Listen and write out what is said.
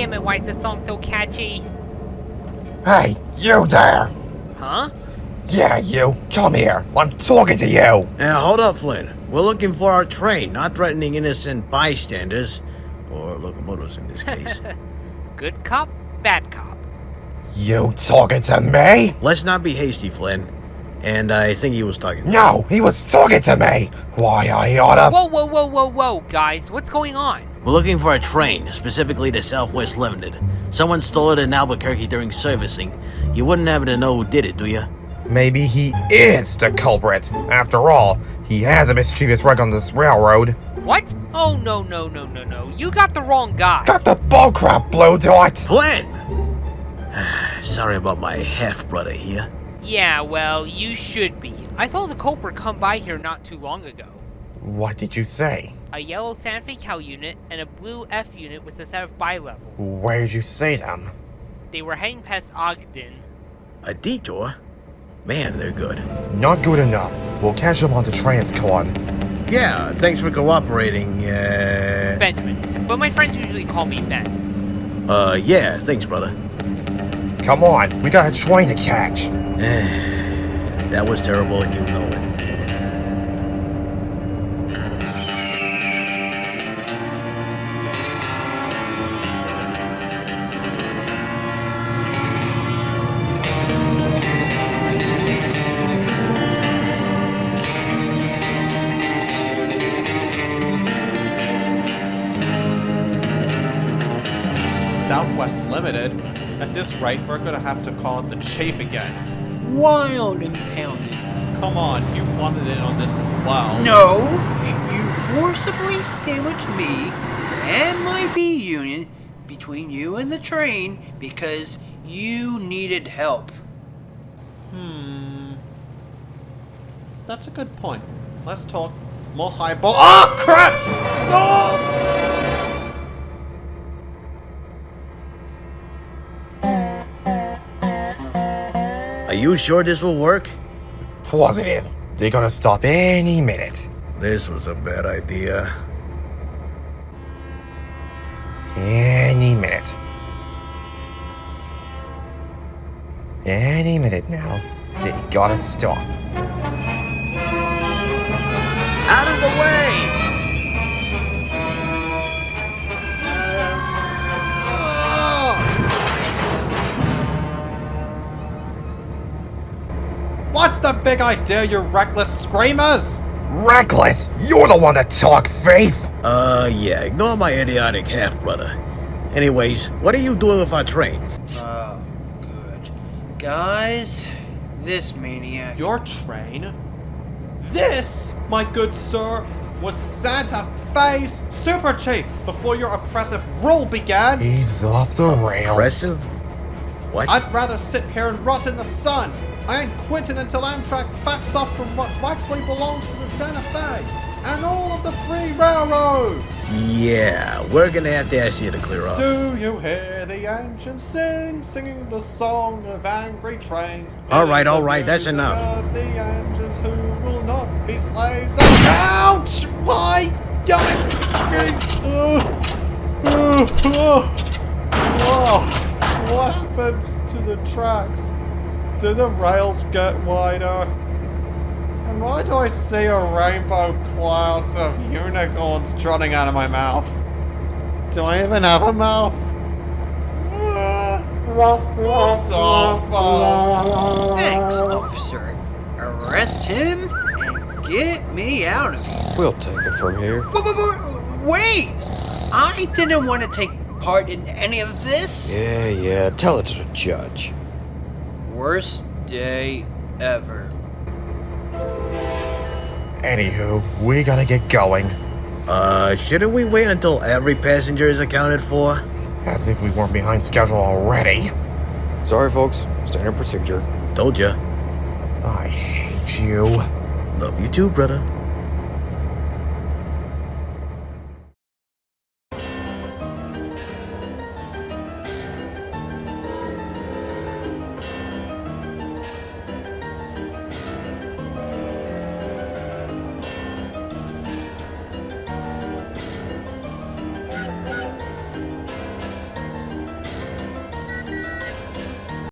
damn it, why is this song so catchy? Hey, you there! Huh? Yeah, you. Come here. I'm talking to you. Hold up, Flynn. We're looking for our train, not threatening innocent bystanders. Or locomotives in this case. Good cop, bad cop. You talking to me? Let's not be hasty, Flynn. And I think he was talking to me. No, he was talking to me. Why, I oughta... Whoa, guys, what's going on? We're looking for a train, specifically the Southwest Limited. Someone stole it in Albuquerque during servicing. You wouldn't happen to know who did it, do you? Maybe he is the culprit. After all, he has a mischievous wreck on this railroad. What? Oh, no. You got the wrong guy. Got the bullcrap, Blue Dot. Flynn! Sorry about my half-brother here. Yeah, well, you should be. I saw the culprit come by here not too long ago. What did you say? A yellow Santa Fe Cal unit and a blue F unit with a set of bilevels. Where did you see them? They were heading past Ogden. A detour? Man, they're good. Not good enough. We'll catch them on the Transcon. Yeah, thanks for cooperating, Benjamin, but my friends usually call me Ben. Yeah, thanks, brother. Come on, we got a train to catch. That was terrible and you know it. Southwest Limited. At this rate, we're gonna have to call it the Chief again. Wild and pounded. Come on, you wanted in on this as well. No! You forcibly sandwiched me and my B unit between you and the train because you needed help. That's a good point. Let's talk more highball. Oh, crap! Stop! Are you sure this will work? Positive. They're gonna stop any minute. This was a bad idea. Any minute. Any minute now. They gotta stop. Out of the way! What's the big idea, you reckless screamers? Reckless! You're the one that talk, thief! Yeah, ignore my idiotic half-brother. Anyways, what are you doing with our train? Oh, good. Guys, this maniac. Your train? This, my good sir, was Santa Fe's Super Chief before your oppressive rule began. He's off the rails. Impressive? What? I'd rather sit here and rot in the sun. I ain't quitting until Amtrak backs off from what rightfully belongs to the Santa Fe and all of the free railroads. Yeah, we're gonna have to ask you to clear off. Do you hear the engines singing the song of angry trains? All right, that's enough. Of the engines who will not be slaves. Ouch! Why? Whoa! What happened to the tracks? Did the rails get wider? And why do I see a rainbow clouds of unicorns trotting out of my mouth? Do I even have a mouth? It's awful. Thanks, officer. Arrest him and get me out of here. We'll take it from here. Wait! I didn't want to take part in any of this. Yeah, tell it to the judge. Worst day ever. Anywho, we gotta get going. Shouldn't we wait until every passenger is accounted for? As if we weren't behind schedule already. Sorry, folks. Standard procedure. Told ya. I hate you. Love you too, brother.